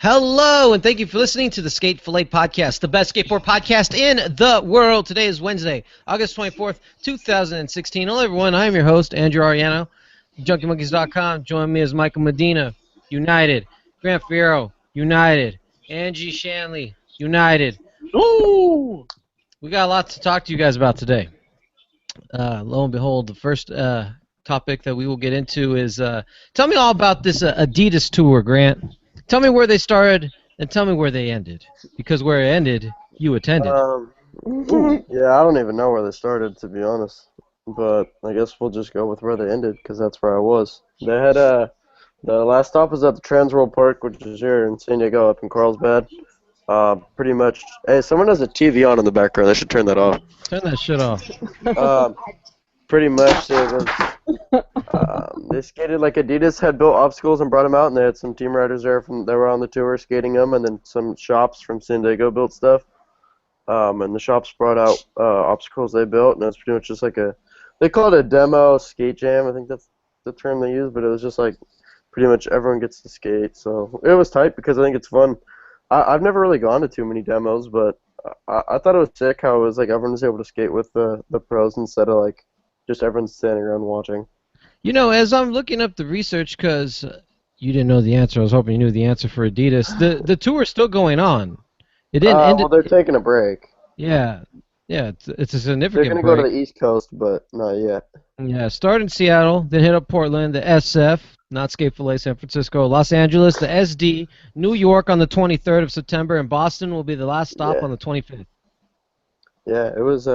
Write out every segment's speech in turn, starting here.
Hello, and thank you for listening to the Fillet podcast, the best skateboard podcast in the world. Today is Wednesday, August 24th, 2016. Hello, everyone. I am your host, Andrew Ariano, JunkieMonkeys.com. Join me is Michael Medina, United. Grant Fierro, United. Angie Shanley, United. Ooh! We got a lot to talk to you guys about today. Lo and behold, the first topic that we will get into is tell me all about this Adidas tour, Grant. Tell me where they started and tell me where they ended. Because where it ended, you attended. Yeah, I don't even know where they started, to be honest. But I guess we'll just go with where they ended, because that's where I was. They had the last stop was at the Transworld Park, which is here in San Diego, up in Carlsbad. Pretty much. Hey, someone has a TV on in the background. I should turn that off. Turn that shit off. Pretty much, they skated like Adidas had built obstacles and brought them out, and they had some team riders there that were on the tour skating them, and then some shops from San Diego built stuff. And the shops brought out obstacles they built, and it was pretty much just like they call it a demo skate jam. I think that's the term they use, but it was just like pretty much everyone gets to skate. So it was tight because I think it's fun. I've never really gone to too many demos, but I thought it was sick how it was like everyone was able to skate with the pros instead of like just everyone standing around watching. You know, as I'm looking up the research, because you didn't know the answer, I was hoping you knew the answer for Adidas. The tour is still going on. It didn't end. Well, they're taking a break. Yeah, it's a significant They're going to break. go to the East Coast, but not yet. Yeah, start in Seattle, then hit up Portland, the SF, not Skate Fillet, San Francisco, Los Angeles, the SD, New York on the 23rd of September, and Boston will be the last stop on the 25th. Yeah, it was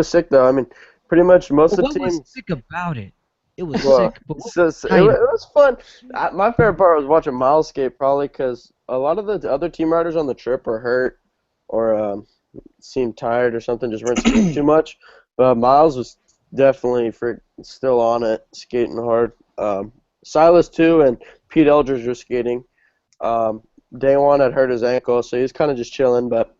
sick though. I mean, pretty much most of the teams. What was sick about it? It was sick. But it was fun. My favorite part was watching Miles skate, probably because a lot of the other team riders on the trip were hurt or seemed tired or something, just weren't skating too much. But Miles was definitely still on it, skating hard. Silas too, and Pete Eldridge were skating. Day one had hurt his ankle, so he was kind of just chilling. But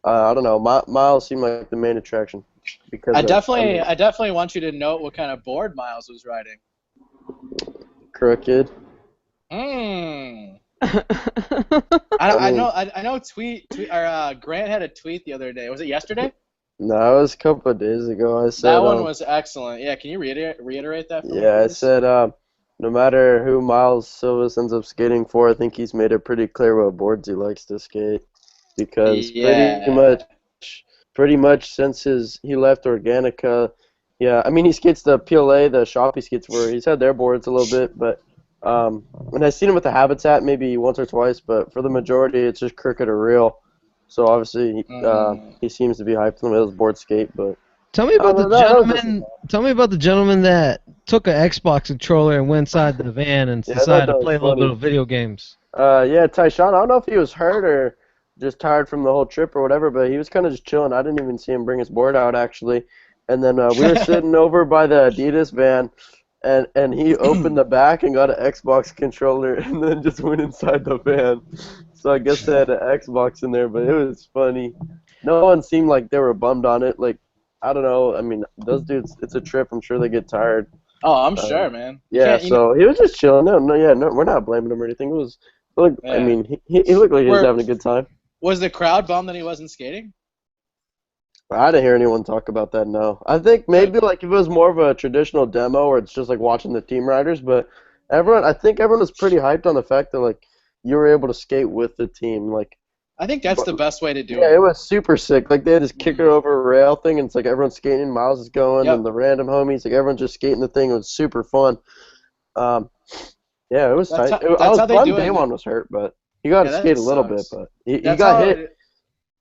I don't know. Miles seemed like the main attraction. Because I definitely want you to note what kind of board Miles was riding. Crooked. I know. Grant had a tweet the other day. Was it yesterday? No, it was a couple of days ago. I said that one was excellent. Yeah, can you reiterate that for me? Yeah, I said no matter who Miles Silvas ends up skating for, I think he's made it pretty clear what boards he likes to skate because pretty much since he left Organica, yeah, I mean he skates the PLA, the shop he skates for. He's had their boards a little bit, but and I've seen him with the Habitat maybe once or twice, but for the majority it's just Crooked or Real. So obviously he seems to be hyped on his board skate, but tell me about the gentleman. Tell me about the gentleman that took an Xbox controller and went inside the van and decided to play a little bit of video games. Yeah, Tyson. I don't know if he was hurt or just tired from the whole trip or whatever, but he was kind of just chilling. I didn't even see him bring his board out, actually. And then we were sitting over by the Adidas van, and he opened the back and got an Xbox controller and then just went inside the van. So I guess they had an Xbox in there, but it was funny. No one seemed like they were bummed on it. Like, I don't know. I mean, those dudes, it's a trip. I'm sure they get tired. Oh, I'm sure, man. Yeah, so he was just chilling. No, we're not blaming him or anything. It was, I mean, he looked like he was having a good time. Was the crowd bummed that he wasn't skating? I didn't hear anyone talk about that, no. I think maybe like if it was more of a traditional demo where it's just like watching the team riders, but I think everyone was pretty hyped on the fact that like you were able to skate with the team. Like I think that's the best way to do it. Yeah, it was super sick. Like they had this kicker over rail thing, and it's like everyone's skating, Miles is going, and the random homies, like everyone's just skating the thing. It was super fun. Yeah, it was tight. I was fun. Damon was hurt, but he got to skate a little bit, but he got hit.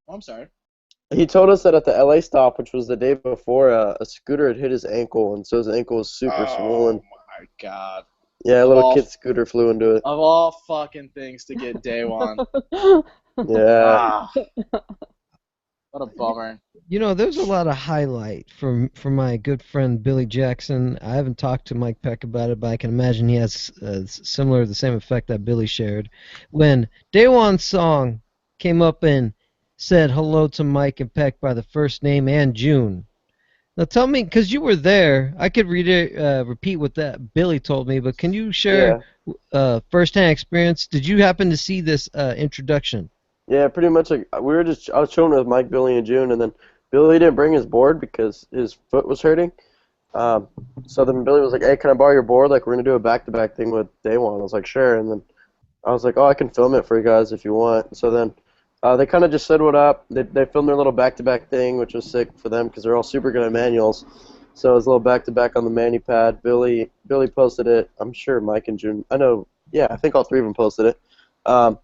I'm sorry. He told us that at the LA stop, which was the day before, a scooter had hit his ankle, and so his ankle was super swollen. Oh my god. Yeah, a little kid scooter flew into it. Of all fucking things to get day one. Yeah. What a bummer. You know, there's a lot of highlight from my good friend Billy Jackson. I haven't talked to Mike Peck about it, but I can imagine he has the same effect that Billy shared. When Day One's song came up and said hello to Mike and Peck by the first name and June, Now tell me, because you were there, I could repeat what that Billy told me, but can you share first-hand experience? Did you happen to see this introduction? Yeah, pretty much. Like I was showing it with Mike, Billy, and June, and then Billy didn't bring his board because his foot was hurting. So then Billy was like, "Hey, can I borrow your board? Like, we're gonna do a back-to-back thing with Day One." I was like, "Sure." And then I was like, "Oh, I can film it for you guys if you want." So then they kind of just said what up. They filmed their little back-to-back thing, which was sick for them because they're all super good at manuals. So it was a little back-to-back on the manu pad. Billy posted it. I'm sure Mike and June. I think all three of them posted it. So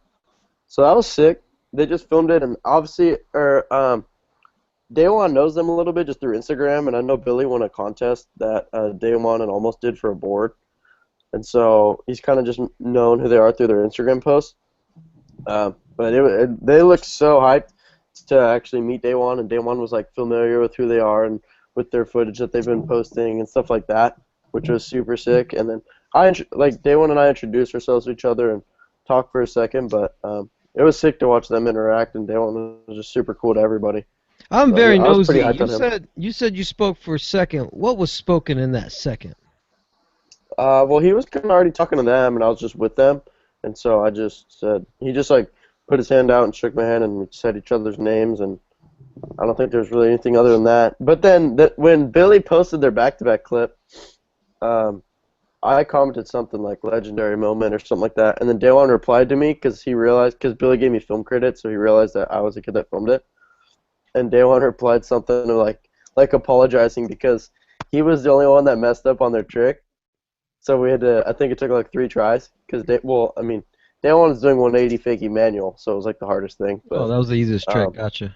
that was sick. They just filmed it, and obviously, Day One knows them a little bit just through Instagram, and I know Billy won a contest that Day One and almost did for a board, and so he's kind of just known who they are through their Instagram posts. But they looked so hyped to actually meet Day One, and Day One was like familiar with who they are and with their footage that they've been posting and stuff like that, which was super sick. And then Day One and I introduced ourselves to each other and talked for a second, but it was sick to watch them interact, and Day One was just super cool to everybody. I'm very nosy. You said you spoke for a second. What was spoken in that second? Well, he was kind of already talking to them, and I was just with them, and so I just said, he just like put his hand out and shook my hand, and we said each other's names, and I don't think there's really anything other than that. But then when Billy posted their back-to-back clip, I commented something like legendary moment or something like that, and then Day One replied to me because Billy gave me film credit, so he realized that I was the kid that filmed it. And Day One replied something like apologizing because he was the only one that messed up on their trick. So we had to, I think it took like 3 tries because Day One was doing 180 fakie manual, so it was like the hardest thing. But, that was the easiest trick. Gotcha.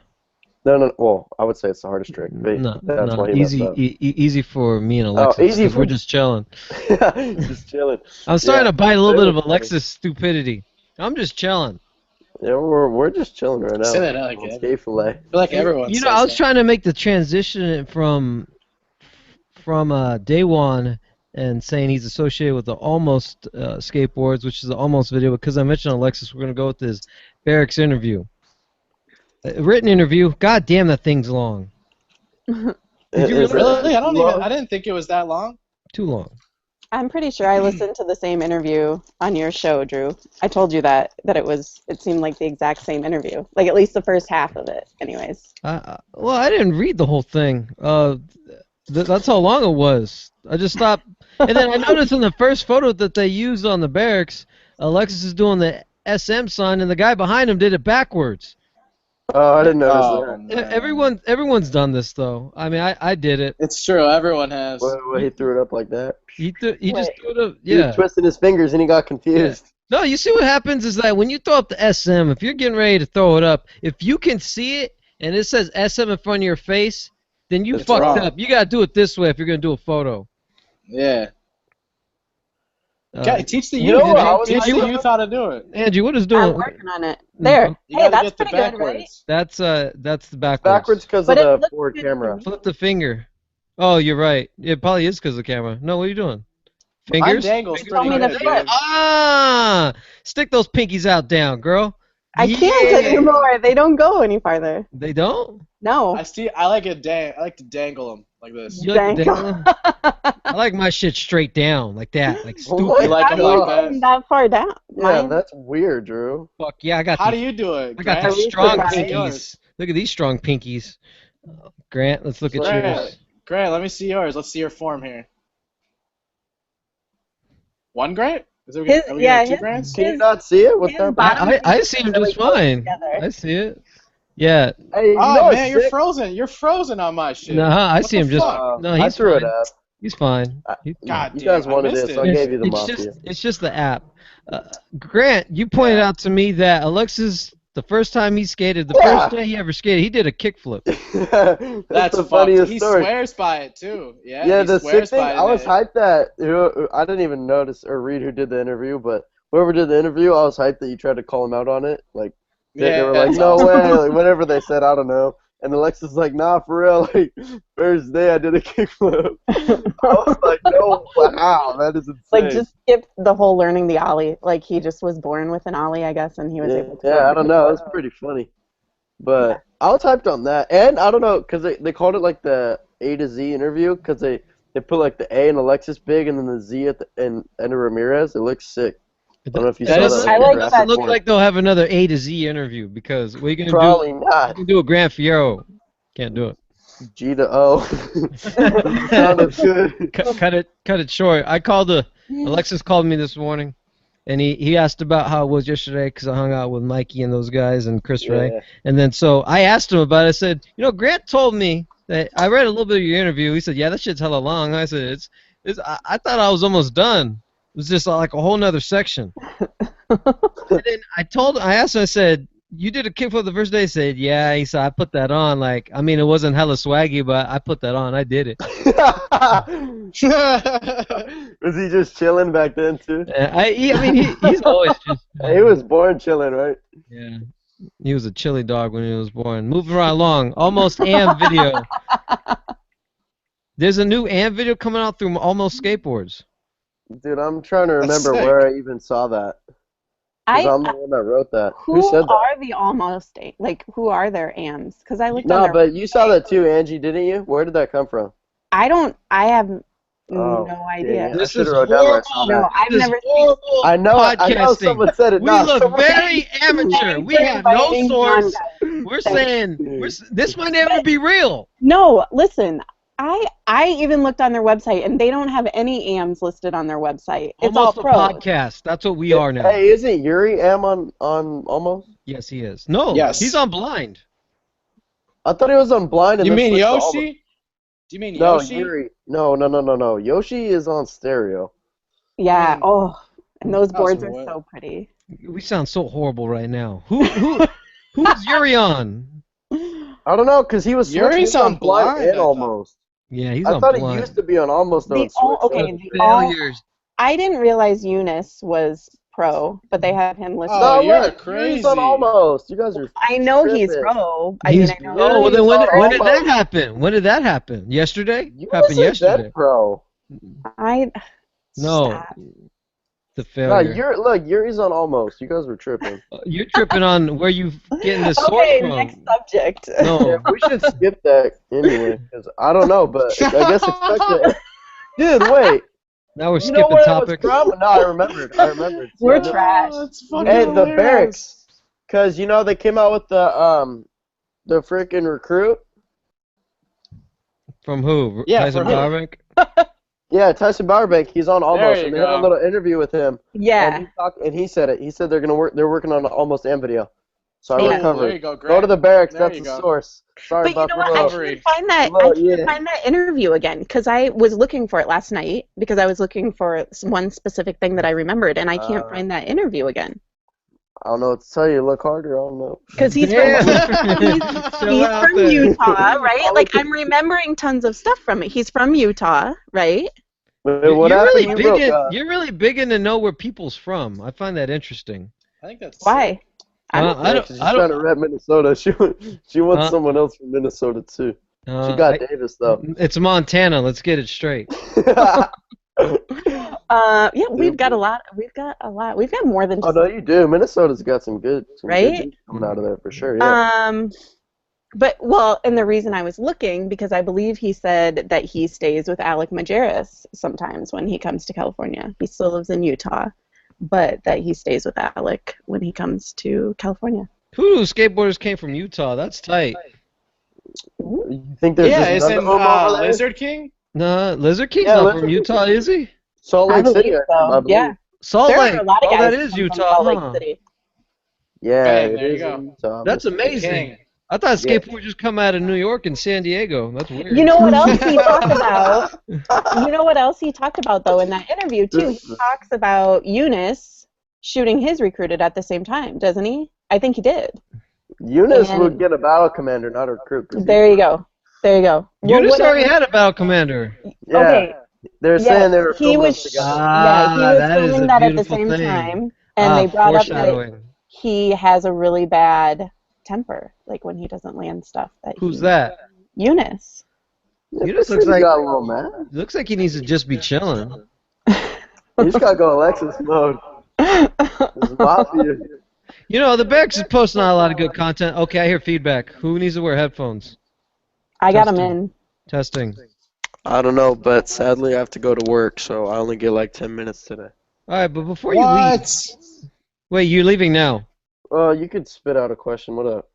No. Well, I would say it's the hardest trick. No, why he easy, easy for me and Alexis. We're just chilling. Just chilling. I'm starting to bite a little bit of Alexis' stupidity. I'm just chilling. Yeah, we're just chilling right now. Say that like Skate Fillet. I feel like everyone. I was trying to make the transition from Day One and saying he's associated with the Almost skateboards, which is the Almost video, because I mentioned Alexis. We're gonna go with his Barracks interview, a written interview. God damn, that thing's long. Did you really? I didn't think it was that long. Too long. I'm pretty sure I listened to the same interview on your show, Drew. I told you that it seemed like the exact same interview, like at least the first half of it, anyways. Well, I didn't read the whole thing. That's how long it was. I just stopped, and then I noticed in the first photo that they used on the Barracks, Alexis is doing the SM sign, and the guy behind him did it backwards. Oh, I didn't notice that. Everyone's done this though. I mean, I did it. It's true. Everyone has. Well, he threw it up like that. He just threw it up. He was twisting his fingers and he got confused. No, you see what happens is that when you throw up the SM, if you're getting ready to throw it up, if you can see it and it says SM in front of your face, then you fucked up. You gotta do it this way if you're gonna do a photo. Yeah. Teach the youth. Teach the youth how to do it. Angie, what is doing? I'm working on it. There. Hey, that's pretty good, right? That's the backwards. Backwards because of the forward camera. Flip the finger. Oh, you're right. It probably is because of the camera. No, what are you doing? Fingers? Stick those pinkies out down, girl. I can't anymore. They don't go any farther. They don't? No. I like to dangle them like this. You like to dangle them? I like my shit straight down, like that, like stupid. You like it like that? That far down. Yeah, that's weird, Drew. Fuck yeah, I got. How do you do it? I got these strong pinkies. Look at these strong pinkies. Grant, let's look at yours. Grant, let me see yours. Let's see your form here. One Grant? Are we gonna have 2 Grants? Can you not see it? I see him just fine. I see it. Yeah. Hey, man, you're frozen. You're frozen on my shit. Nah, I see him just. No, I threw it up. He's fine. God damn, you guys wanted this, so I gave you the mafia. It's just the app. Grant, you pointed out to me that Alexis, the first time he skated, the first day he ever skated, he did a kickflip. That's the funniest story. He swears by it too. Yeah, the sick thing, I was hyped that I didn't even notice or read who did the interview, but whoever did the interview, I was hyped that you tried to call him out on it. Like they were like, no way, like whatever they said, I don't know. And Alexis was like, nah, for real, like, first day I did a kickflip. I was like, no, wow, that is insane. Like, just skip the whole learning the ollie. Like, he just was born with an ollie, I guess, and he was able to. Yeah, I don't know. It's pretty funny. But I was hyped on that, and I don't know, because they called it like the A to Z interview, because they put like the A in Alexis big, and then the Z at the and Ramirez. It looks sick. I don't know if you That saw is- that. I like graphic that. Look board. like they'll have another A to Z interview because what are you gonna Probably do? You not. can do a Grand Fiero. Can't do it. G to O. Sounded good. Cut it short. Alexis called me this morning, and he asked about how it was yesterday because I hung out with Mikey and those guys and Chris Ray. Yeah. And then so I asked him about it. I said, Grant told me that I read a little bit of your interview. He said, yeah, that shit's hella long. I said, I thought I was almost done. It was just like a whole nother section. And then I asked him, I said, you did a kickflip the first day? He said, yeah. He said, I put that on. Like, I mean, it wasn't hella swaggy, but I put that on. I did it. Was he just chilling back then too? He's always just. He was born chilling, right? Yeah. He was a chili dog when he was born. Moving right along. Almost Am video. There's a new Am video coming out through Almost Skateboards. Dude, I'm trying to remember sick. where I even saw that. 'Cause I'm the one that wrote that. Who said that? are the almost who are their AMs? Because I looked on No, their but you saw that too, Angie, didn't you? Where did that come from? I have Oh, no idea. dang it. This should've is wrote down where I saw horrible. that. No, I've This is never seen. horrible I know podcasting. someone said it. We No, look someone- very amateur. We have no Inviting source. content. We're saying this might never be real. No, listen. I even looked on their website and they don't have any AMs listed on their website. It's Almost all a pros. podcast. That's what we are now. Hey, isn't Yuri Am on Almost? Yes, he is. No, Yes. he's on Blind. I thought he was on Blind. And You then mean switched to Almost. Yoshi? Do you mean No, Yoshi? Yuri. No. Yoshi is on stereo. Yeah. Oh, and those That was boards are what? so pretty. We sound so horrible right now. Who's Yuri on? I don't know, because he was switching Yuri's he was on Blind, and I thought. Almost. Yeah, he's I on thought he Blind. used to be on Almost. Though, The and switched okay, to- the all, Failures. I didn't realize Eunice was pro, but they have him listed. Oh, No, you're look, crazy. Yuri's on Almost. You guys are. I know he's tripping. pro. I He's, mean, I know. oh, well, then Yuri's on when did that Almost. happen? When did that happen? Yesterday? You Happened wasn't yesterday. that pro. No, Stop. the No, failure. Yuri's on Almost. You guys were tripping. You're tripping on where you getting this source Okay, from. next subject. Yeah, No, we should skip that anyway, because I don't know, but I guess expect it. Dude, wait. now we're You skipping know where topics. it was from? No, I remembered. We're Yeah, trash. That's fucking Hey, the hilarious. Barracks. Because, they came out with the freaking recruit. From who? Yeah, Tyson from who? Bowerbank? Yeah, Tyson Bowerbank. He's on Almost, you and they had a go. little interview with him. Yeah. And he said it. He said they're working on an Almost Am video. So I Yeah. recovered. There you go, Go to Grant. the Barracks. There That's you the go. source. Sorry But you about know the what? I little- Recovery. can't find that. Well, I can't yeah. find that interview again because I was looking for it last night because I was looking for one specific thing that I remembered, and I can't find that interview again. I don't know what to tell you. Look harder. I don't know. Because he's Damn. from, he's Chill out from there. Utah, right? Like I'm remembering tons of stuff from it. He's from Utah, right? What You're happened? really You big. broke, You're really big in to know where people's from. I find that interesting. I think that's Why? I don't. I don't. She's I trying don't. to rep Minnesota. She wants Huh? someone else from Minnesota too. She Uh, got I- Davis though. It's Montana. Let's get it straight. Yeah, we've got a lot. We've got more than Oh just. no, you do. Minnesota's got some good Right? dudes coming out of there for sure. Yeah. But and the reason I was looking because I believe he said that he stays with Alec Majerus sometimes when he comes to California. He still lives in Utah, but that he stays with Alec when he comes to California. Who skateboarders came from Utah? That's tight. You think there's Yeah, just isn't another home over there? Lizard King? No, Lizard King's Yeah, not Lizard from King- Utah, is he? Salt I Lake believe City. so. I believe. Yeah. Salt There Lake. are a lot of Oh, guys that that is come from Utah. Salt Lake Huh? City. Yeah, Bang, it there you is go. in Utah. That's amazing. King. I thought Yeah. skateboards just come out of New York and San Diego. That's weird. You know what else he talked about? You know what else he talked about though in that interview too? He talks about Eunice shooting his recruited at the same time, doesn't he? I think he did. Eunice And- would get a battle commander, not a recruit. 'cause There you go. There you go. You Well, just whatever- already had a battle commander. Yeah, Okay. they're Yes, saying they were he filming was. together. Ah, Yeah, he was that is filming a that at the beautiful same thing. time, and they brought up that foreshadowing. he has a really bad temper, like when he doesn't land stuff. Who's that? Eunice. You just He looks like got a little mad. looks like he needs to just be chilling. You just gotta go Alexis mode. This is mafia. You know, the Barracks is posting out a lot of good content. Okay, I hear feedback. Who needs to wear headphones? I got them Testing. in. Testing. I don't know, but sadly I have to go to work, so I only get like 10 minutes today. All right, but before you leave, wait, you're leaving now. You could spit out a question. What up?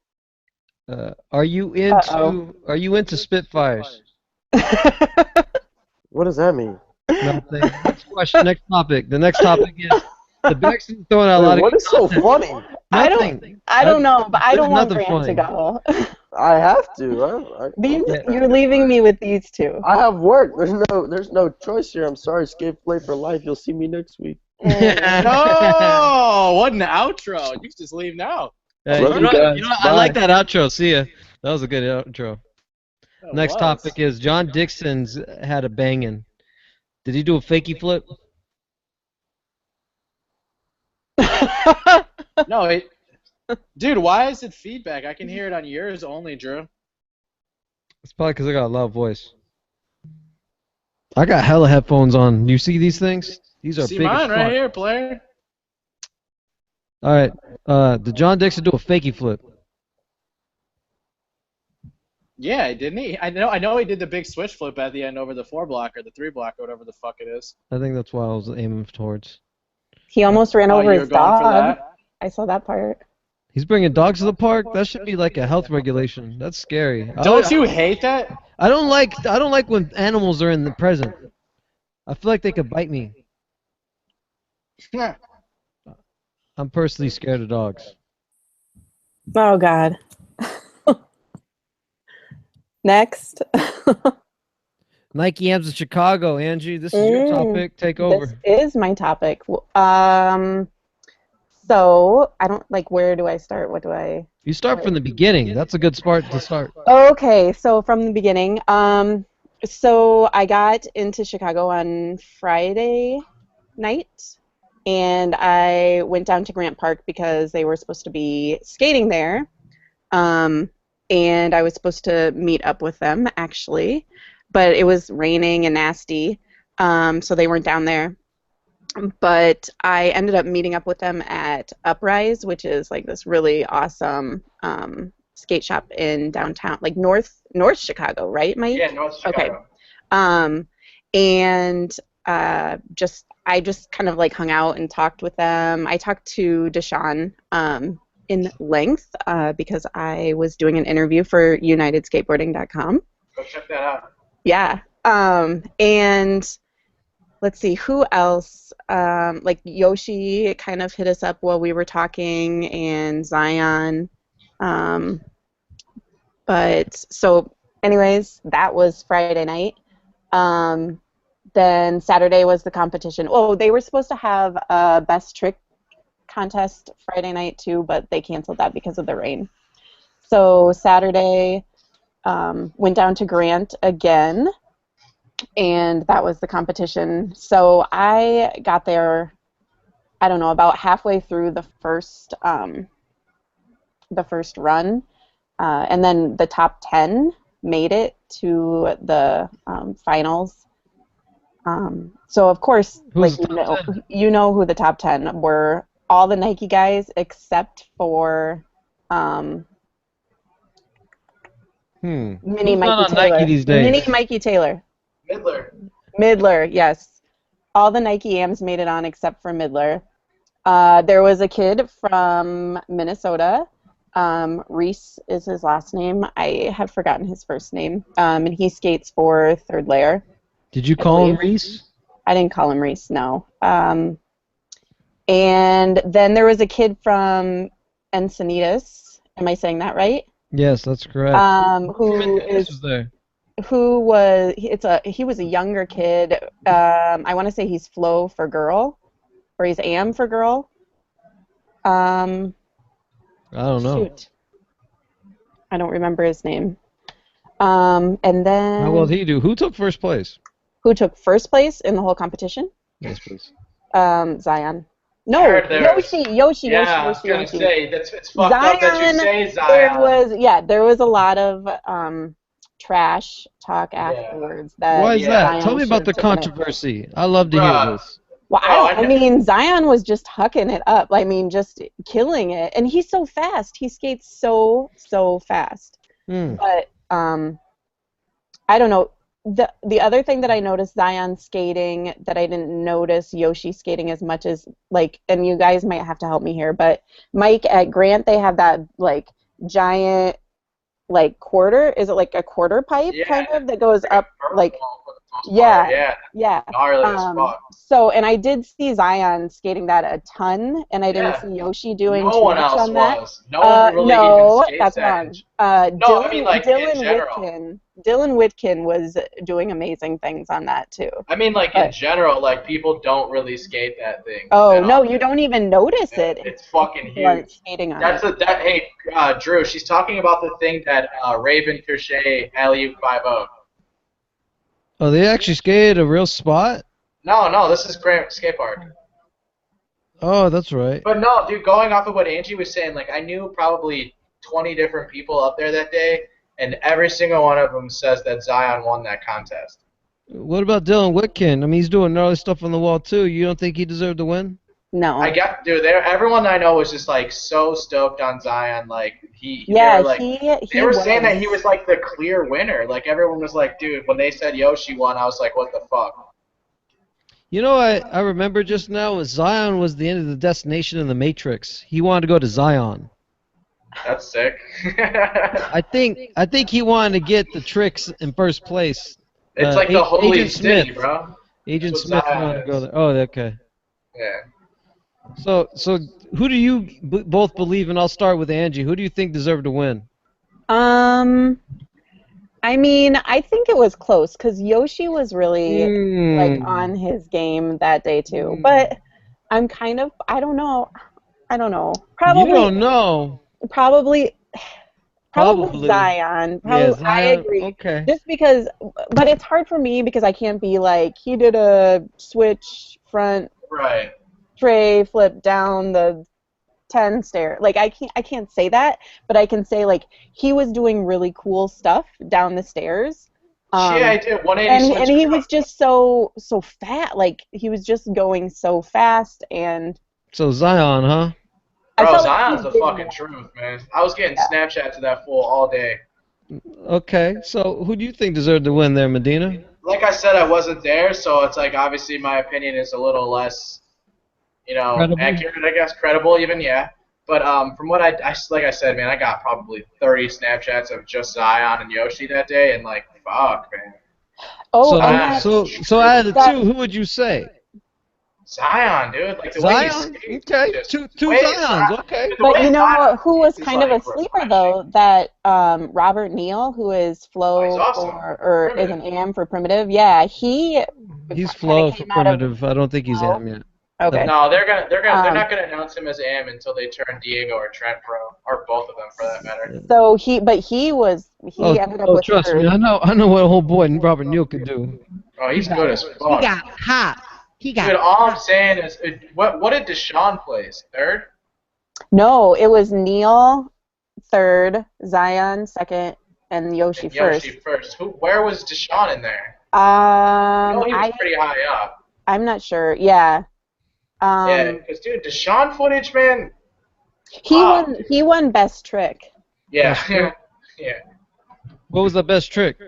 Are you into Spitfires? What does that mean? Nothing. Next question. Next topic. The next topic is the Barracks is throwing out a lot of. What is so funny? Nothing. I don't know, but I don't want nothing Grant to funny. go. I have to. You're leaving me with these two. I have work. There's no choice here. I'm sorry. Skate play for life. You'll see me next week. No, what an outro. You can just leave now. Hey, Love you guys. I like that outro. See ya. That was a good outro. That Next was. topic is John Dixon's had a banging. Did he do a fakey flip? No, dude, why is it feedback? I can hear it on yours only, Drew. It's probably because I got a loud voice. I got hella headphones on. You see these things? These are See big as mine fuck. right here, player. All right. Did John Dixon do a fakey flip? Yeah, didn't he? I know he did the big switch flip at the end over the 4-block or the 3-block or whatever the fuck it is. I think that's what I was aiming towards. He almost ran over you were his going for dog. that? I saw that part. He's bringing dogs to the park. That should be like a health regulation. That's scary. Don't you hate that? I don't like when animals are in the present. I feel like they could bite me. Yeah. I'm personally scared of dogs. Oh God. Next. Nike Amps in Chicago, Angie. This is your topic. Take over. This is my topic. So I don't like. Where do I start? What do I? You start from the beginning. That's a good spot to start. Okay, so from the beginning. So I got into Chicago on Friday night, and I went down to Grant Park because they were supposed to be skating there. And I was supposed to meet up with them, actually, but it was raining and nasty, so they weren't down there. But I ended up meeting up with them at Uprise, which is like this really awesome skate shop in downtown, like North Chicago, right, Mike? Yeah, North Chicago. Okay. And I just kind of like hung out and talked with them. I talked to Deshaun in length because I was doing an interview for UnitedSkateboarding.com. Go check that out. Yeah. And let's see, who else? Like Yoshi kind of hit us up while we were talking, and Zion. But so anyways, that was Friday night. Then Saturday was the competition. Oh, they were supposed to have a best trick contest Friday night too, but they canceled that because of the rain. So Saturday, went down to Grant again, and that was the competition. So I got there, I don't know, about halfway through the first run, and then the top 10 made it to the finals. So of course, Who's like you know who the top 10 were. All the Nike guys except for Mini Who's Mikey not on Taylor. Nike these days? Mini Mikey Taylor. Midler, yes. All the Nike AMs made it on except for Midler. There was a kid from Minnesota. Reese is his last name. I have forgotten his first name. And he skates for Third Layer. Did you call him Reese? I didn't call him Reese, no. And then there was a kid from Encinitas. Am I saying that right? Yes, that's correct. He was a younger kid. I want to say he's Flo for girl, or he's Am for girl. I don't know. Shoot. I don't remember his name. And then How well did he do? Who took first place? who took first place in the whole competition? Yes, please. Zion. No, Yoshi. Yeah, I was gonna say it's fucked up that you say Zion. There was a lot of trash talk afterwards. That Why is that? Zion Tell me about should the have taken it. controversy. I love to hear this. Wow, Oh, I mean, Zion was just hucking it up. I mean, just killing it. And he's so fast. He skates so fast. But I don't know. The other thing that I noticed Zion skating that I didn't notice Yoshi skating as much as, like, and you guys might have to help me here, but Mike, at Grant, they have that, like, giant, like, quarter. Is it like a quarter pipe kind of that goes up, like, yeah. Gnarly as fuck. So, and I did see Zion skating that a ton, and I didn't see Yoshi doing no too one much else on that. was. No one really no, even skates that's that. wrong. No, I mean, like, in general. Dylan Whitkin was doing amazing things on that too. I mean, like, in general, like, people don't really skate that thing. Oh no, you don't even notice it. It's fucking huge. Skating on That's it. Hey, Drew, she's talking about the thing that Raven Crochet alley-oop 5-0. Oh, they actually skated a real spot? No, this is Grant Skate Park. Oh, that's right. But no, dude, going off of what Angie was saying, like, I knew probably 20 different people up there that day, and every single one of them says that Zion won that contest. What about Dylan Whitkin? I mean, he's doing gnarly stuff on the wall, too. You don't think he deserved to win? No. Dude, everyone I know was just, like, so stoked on Zion. Like, they were saying that he was, like, the clear winner. Like, everyone was like, dude, when they said Yoshi won, I was like, what the fuck? You know, I remember just now, Zion was the end of the destination in the Matrix. He wanted to go to Zion. That's sick. I think he wanted to get the tricks in first place. It's like the holy Agent city, Smith. bro. Agent Smith wanted to go there. Oh, okay. Yeah. So who do you both believe, and I'll start with Angie. Who do you think deserved to win? I mean, I think it was close because Yoshi was really like on his game that day too. But I'm kind of, I don't know. Probably. You don't know. Probably Zion. Yeah, Zion. I agree. Okay. Just because, but it's hard for me because I can't be like, he did a switch front tray flip down the 10 stair. Like, I can't say that, but I can say, like, he was doing really cool stuff down the stairs. I did 180 and he was just so fat. Like, he was just going so fast. And so Zion, huh? Bro, Zion's the fucking truth, man. I was getting Snapchats of that fool all day. Okay, so who do you think deserved to win there, Medina? Like I said, I wasn't there, so it's like obviously my opinion is a little less, credible? accurate, I guess, credible even, yeah. But from what like I said, man, I got probably 30 Snapchats of just Zion and Yoshi that day, and like, fuck, man. Oh, so out of the two, who would you say? Zion, dude. Like the Zion? Way he Okay, two Zions, okay. But you know who was kind of a sleeper, though? That Robert Neal, who is Flow or is an AM for Primitive. Yeah, he's Flow for Primitive. I don't think he's AM yet. Okay. No, they're not gonna announce him as AM until they turn Diego or Trent pro, or both of them for that matter. So he ended up with trust me, I know what a whole boy Robert Neal could do. Oh, he's good as fuck. He got hot. Dude, all I'm saying is, what did Deshaun place? Third? No, it was Neal third, Zion second, and Yoshi first. Where was Deshaun in there? He was pretty high up. I'm not sure. Yeah. Yeah, because dude, Deshaun footage, man. He won best trick. Yeah. Yeah. What was the best trick?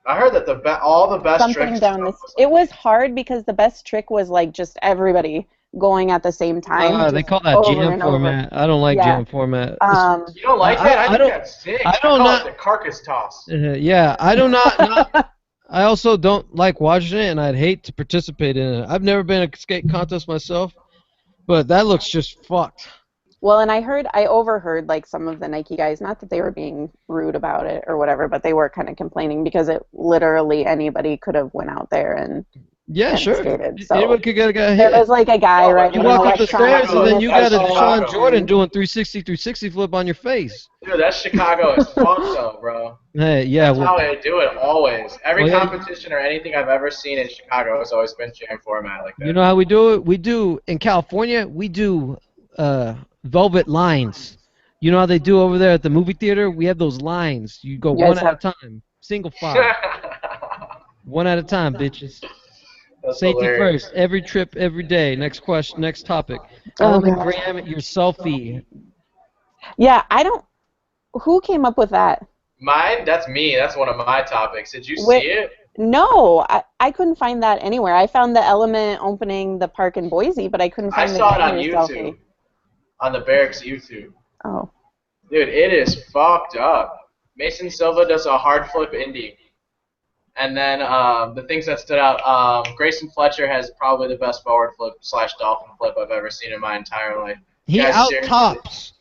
I heard that all the best Something tricks. Down this. It was hard because the best trick was like just everybody going at the same time. They call that jam format. I don't like jam format. You don't like that? I think that's sick. I call it the carcass toss. Yeah, I do not. I also don't like watching it, and I'd hate to participate in it. I've never been in a skate contest myself, but that looks just fucked. Well, and I overheard like some of the Nike guys, not that they were being rude about it or whatever, but they were kind of complaining because it literally anybody could have went out there and sure. Skated. So anyone could get a guy hit. There was like a guy right. You walk up the stairs and then you got a Deshaun Jordan doing 360 flip on your face. Dude, that's Chicago as fuck though, bro. Hey, yeah. That's how they do it always. Every competition or anything I've ever seen in Chicago has always been jam format like that. You know how we do it? We do in California. We do velvet lines. You know how they do over there at the movie theater? We have those lines. You go one at a time, single file. One at a time, bitches. That's Safety hilarious. first. Every trip, every day. Next question. Next topic. Oh, Element God. gram your selfie. Yeah, I don't. Who came up with that? Mine? That's me. That's one of my topics. Did you see it? No, I couldn't find that anywhere. I found the Element opening the park in Boise, but I couldn't I find saw it on the YouTube. selfie. On the Barracks YouTube. Oh. Dude, it is fucked up. Mason Silva does a hard flip indie. And then the things that stood out, Grayson Fletcher has probably the best forward flip / dolphin flip I've ever seen in my entire life. He Guys, out-tops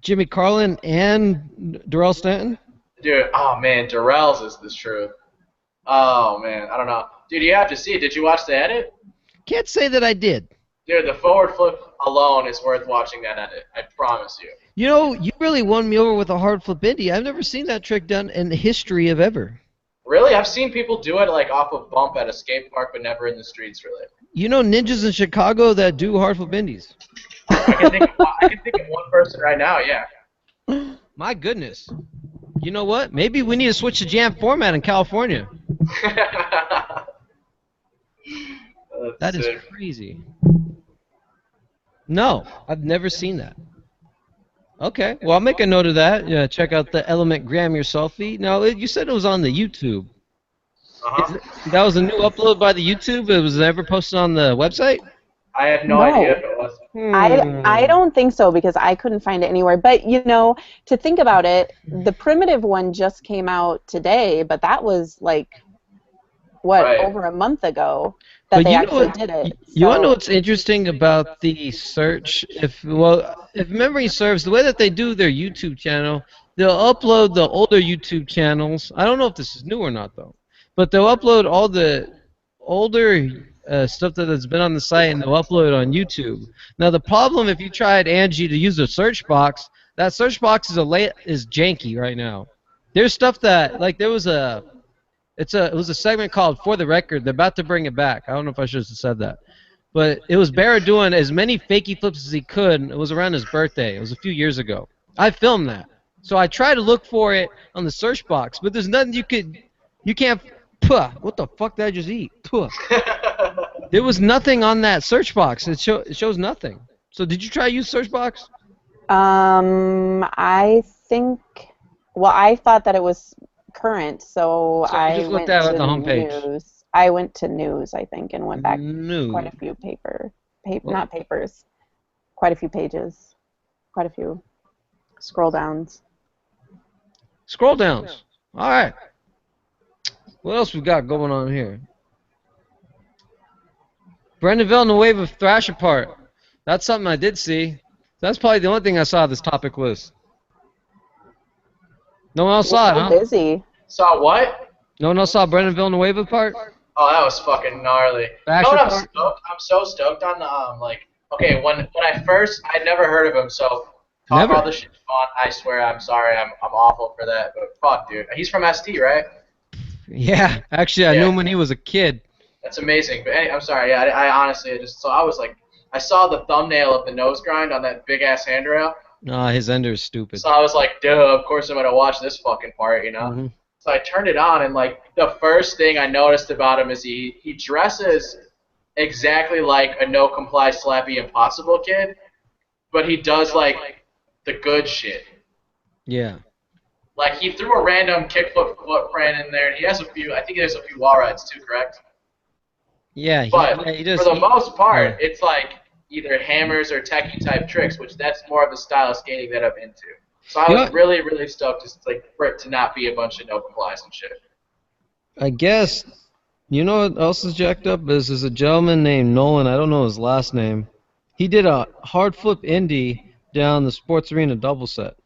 Jimmy Carlin and Darrell Stanton. Dude, oh man, Darrell's is the truth. Oh man, I don't know. Dude, you have to see it. Did you watch the edit? Can't say that I did. Dude, the forward flip alone is worth watching that edit. I promise you. You know, you really won me over with a hard flip indie. I've never seen that trick done in the history of ever. Really? I've seen people do it like off a bump at a skate park, but never in the streets, really. You know ninjas in Chicago that do hard flip indies. I can think of one person right now, yeah. My goodness. You know what? Maybe we need to switch the jam format in California. That is sick. crazy. No, I've never seen that. Okay, well, I'll make a note of that. Yeah, check out the Element Gram Your Selfie. Now, you said it was on the YouTube. That was a new upload by the YouTube? It was never posted on the website? I had no idea if it was. I don't think so because I couldn't find it anywhere. But, you know, to think about it, the primitive one just came out today, but that was like, over a month ago that they actually did it. You want to know what's interesting about the search? If memory serves, the way that they do their YouTube channel, they'll upload the older YouTube channels. I don't know if this is new or not, though. But they'll upload all the older stuff that has been on the site, and they'll upload it on YouTube. Now, the problem, if you tried, Angie, to use a search box, that search box is janky right now. There's stuff that, like, there was a... It was a segment called For the Record. They're about to bring it back. I don't know if I should have said that. But it was Barrett doing as many fakey flips as he could. It was around his birthday. It was a few years ago. I filmed that. So I tried to look for it on the search box, but there's nothing you can't, what the fuck did I just eat? There was nothing on that search box. It shows nothing. So did you try to use search box? I think, I thought that it was current, so I just went looked at to the homepage. news. I went to news, I think, and went back News. quite a few not papers, quite a few pages, quite a few scroll downs. Scroll downs. All right. What else we got going on here? Brennan Villanueva thrash apart. That's something I did see. That's probably the only thing I saw on this topic list. No one else saw it, huh? Busy. Saw what? No one else saw Brennan Villanueva part? Oh, that was fucking gnarly. You know what I'm stoked? I'm so stoked on the when I first I'd never heard of him, so talk all this shit fun. I swear I'm sorry, I'm awful for that, but fuck, dude. He's from ST, right? Yeah, actually I knew him when he was a kid. That's amazing. But I'm sorry, yeah, I honestly I was like, I saw the thumbnail of the nose grind on that big ass handrail. Nah, his ender is stupid. So I was like, duh, of course I'm gonna watch this fucking part, you know? Mm-hmm. So I turned it on, and like the first thing I noticed about him is he dresses exactly like a no comply slappy impossible kid, but he does like the good shit. Yeah. Like he threw a random kickflip footprint in there, and he has a few. I think he has a few wall rides too, correct? Yeah. He does. For the most part, it's like either hammers or techie type tricks, which that's more of the style of skating that I'm into. So I was really, really stoked just for it to not be a bunch of no complies and shit. I guess, you know what else is jacked up is a gentleman named Nolan, I don't know his last name. He did a hard flip indie down the Sports Arena double set.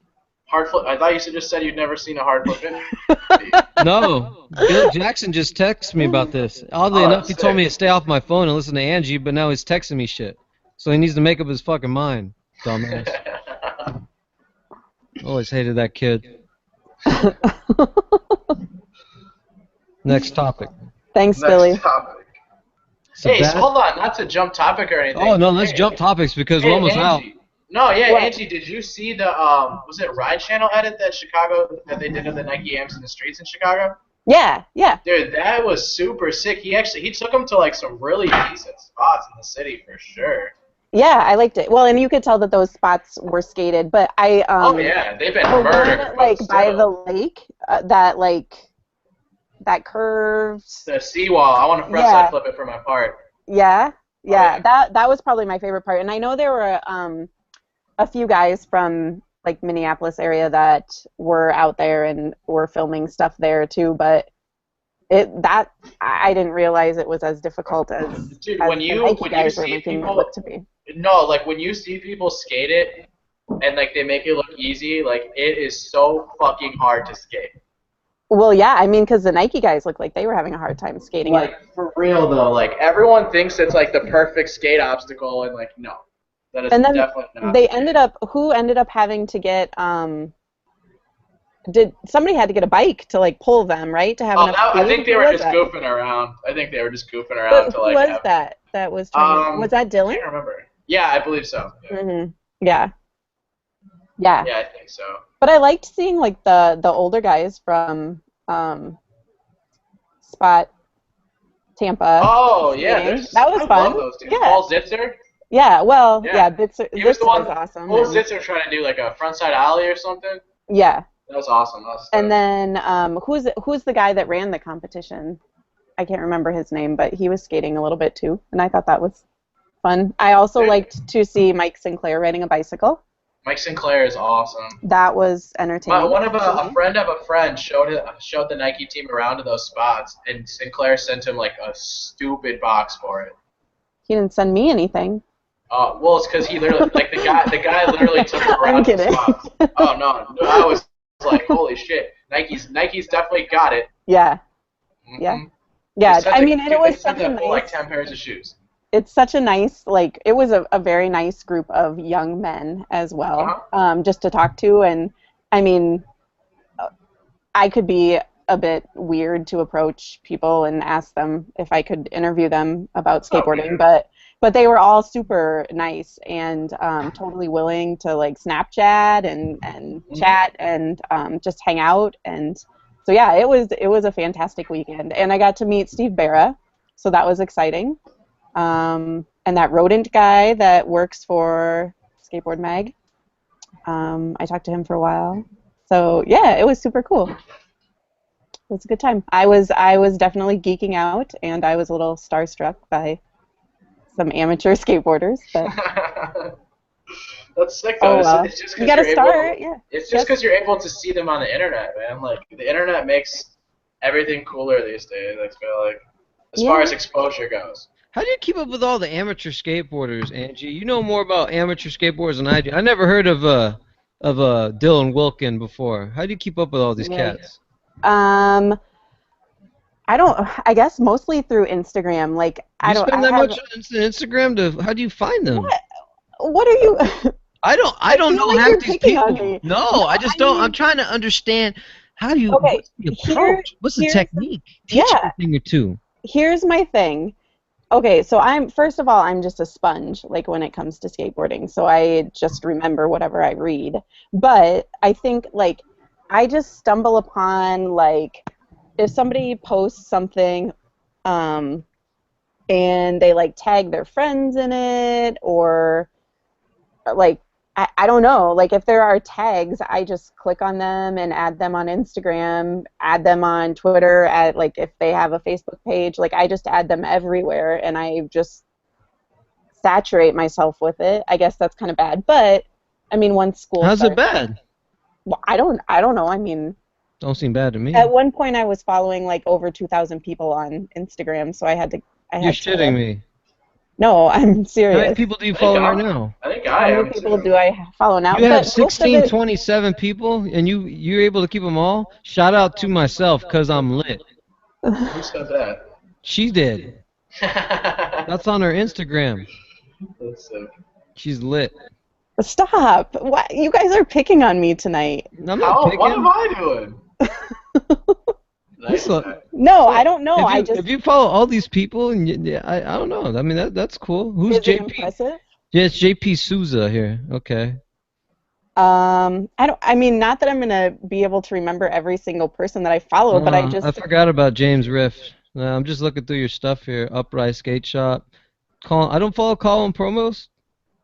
Hard flip? I thought you just said you'd never seen a hard flip indie. No, Bill Jackson just texted me about this. Oddly enough, he told me to stay off my phone and listen to Angie, but now he's texting me shit. So he needs to make up his fucking mind, dumbass. Always hated that kid. Next topic. Thanks, Billy. Topic. Hey, so hold on, not to jump topic or anything. Oh no, let's jump topics because we're almost out. No, yeah, Angie, did you see the was it Ride Channel edit that they did of the Nike amps in the streets in Chicago? Yeah, yeah. Dude, that was super sick. He took him to like some really decent spots in the city for sure. Yeah, I liked it. Well, and you could tell that those spots were skated, but I oh yeah, they've been murdered. Like by the lake, that curved. The seawall. I want to frontside flip it for my part. Yeah, yeah. That was probably my favorite part. And I know there were a few guys from like Minneapolis area that were out there and were filming stuff there too, but I didn't realize it was as difficult as dude, as when you see people look to be. No, like when you see people skate it and like they make it look easy, like it is so fucking hard to skate. Well, yeah, I mean, because the Nike guys looked like they were having a hard time skating. Like for real though, like everyone thinks it's like the perfect skate obstacle, and like no, that is definitely not. They ended up. Who ended up having to get? Did somebody had to get a bike to like pull them, right? To have enough speed? I think they were just goofing around. I think they were just goofing around to like. Who was that? That was. Was that Dylan? I can't remember. Yeah, I believe so. Yeah. Mm-hmm. Yeah. Yeah. Yeah, I think so. But I liked seeing like the older guys from Spot Tampa. Oh yeah, that was fun. Love those dudes. Yeah. Paul Zitzer. Yeah. Well, yeah. Zitzer was awesome. Paul Zitzer trying to do like a frontside ollie or something. Yeah. That was awesome. And then who's the guy that ran the competition? I can't remember his name, but he was skating a little bit too, and I thought that was fun. I also liked to see Mike Sinclair riding a bicycle. Mike Sinclair is awesome. That was entertaining. A friend of a friend showed the Nike team around to those spots, and Sinclair sent him like a stupid box for it. He didn't send me anything. Well, it's because he literally the guy literally took him around to the spots. Oh no, I was like, holy shit, Nike's definitely got it. Yeah. Mm-hmm. Yeah. Yeah. I mean, it was such a nice. Like 10 pairs of shoes. It's such a nice, like, it was a very nice group of young men as well, just to talk to. And, I mean, I could be a bit weird to approach people and ask them if I could interview them about skateboarding, but they were all super nice and totally willing to, like, Snapchat and chat and just hang out. And so, yeah, it was a fantastic weekend. And I got to meet Steve Barra, so that was exciting. And that rodent guy that works for Skateboard Mag, I talked to him for a while. So yeah, it was super cool. It was a good time. I was definitely geeking out, and I was a little starstruck by some amateur skateboarders. But that's sick though. Well. It's just you gotta start. Yeah. It's just because you're able to see them on the internet, man. Like the internet makes everything cooler these days. I feel like, as far as exposure goes. How do you keep up with all the amateur skateboarders, Angie? You know more about amateur skateboarders than I do. I never heard of Dylan Wilkin before. How do you keep up with all these cats? I don't. I guess mostly through Instagram. Like I don't. Spend that much on Instagram how do you find them? What are you? I don't know half these people. No, I just don't. I'm trying to understand. How do you? Okay, what's the approach? What's the technique? Teach me a thing or two. Here's my thing. Okay, so first of all, I'm just a sponge, like, when it comes to skateboarding, so I just remember whatever I read. But I think, like, I just stumble upon, like, if somebody posts something, and they, like, tag their friends in it, or, like, I don't know, like, if there are tags, I just click on them and add them on Instagram, add them on Twitter, like, if they have a Facebook page, like, I just add them everywhere, and I just saturate myself with it. I guess that's kind of bad, but, I mean, once school How's it bad? Well, I don't know, I mean... Don't seem bad to me. At one point, I was following, like, over 2,000 people on Instagram, so I had to... You're shitting me. No, I'm serious. How many people do you follow right now? I think How many people do I follow now? You have 27 people, and you're able to keep them all? Shout out to myself, because I'm lit. Who said that? She did. That's on her Instagram. That's sick. She's lit. Stop. What? You guys are picking on me tonight. I'm not picking. What am I doing? No, I don't know. If you follow all these people, and I don't know. I mean, that's cool. Who's Is it JP? impressive? Yeah, it's JP Souza here. Okay. I mean, not that I'm gonna be able to remember every single person that I follow, but I forgot about James Riff. I'm just looking through your stuff here. Upright Skate Shop. I don't follow Colin Promos.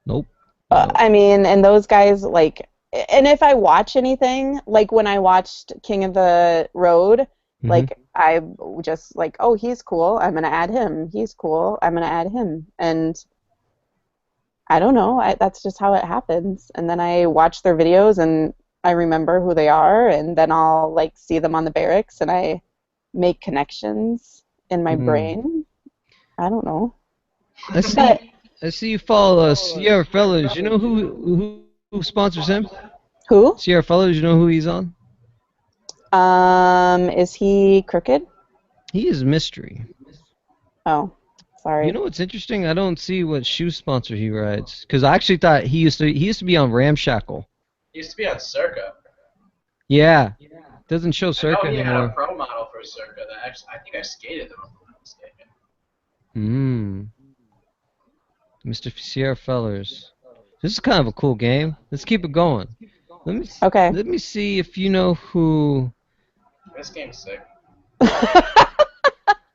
Nope. I mean, and those guys, like, and if I watch anything, like when I watched King of the Road, like, I just, like, oh, he's cool, I'm going to add him. He's cool, I'm going to add him. And I don't know, that's just how it happens. And then I watch their videos, and I remember who they are, and then I'll, like, see them on the barracks, and I make connections in my brain. I don't know. I see you follow Sierra Fellows. You know who sponsors him? Who? Sierra Fellows. You know who he's on? Is he crooked? He is mystery. Oh, sorry. You know what's interesting? I don't see what shoe sponsor he rides. Because I actually thought he used to be on Ramshackle. He used to be on Circa. Yeah. Doesn't show Circa anymore. anymore. He had a pro model for Circa that actually, I think I skated them if I'm not mistaken. Mr. Sierra Fellers. This is kind of a cool game. Let's keep it going. Let me see if you know who. This game's sick.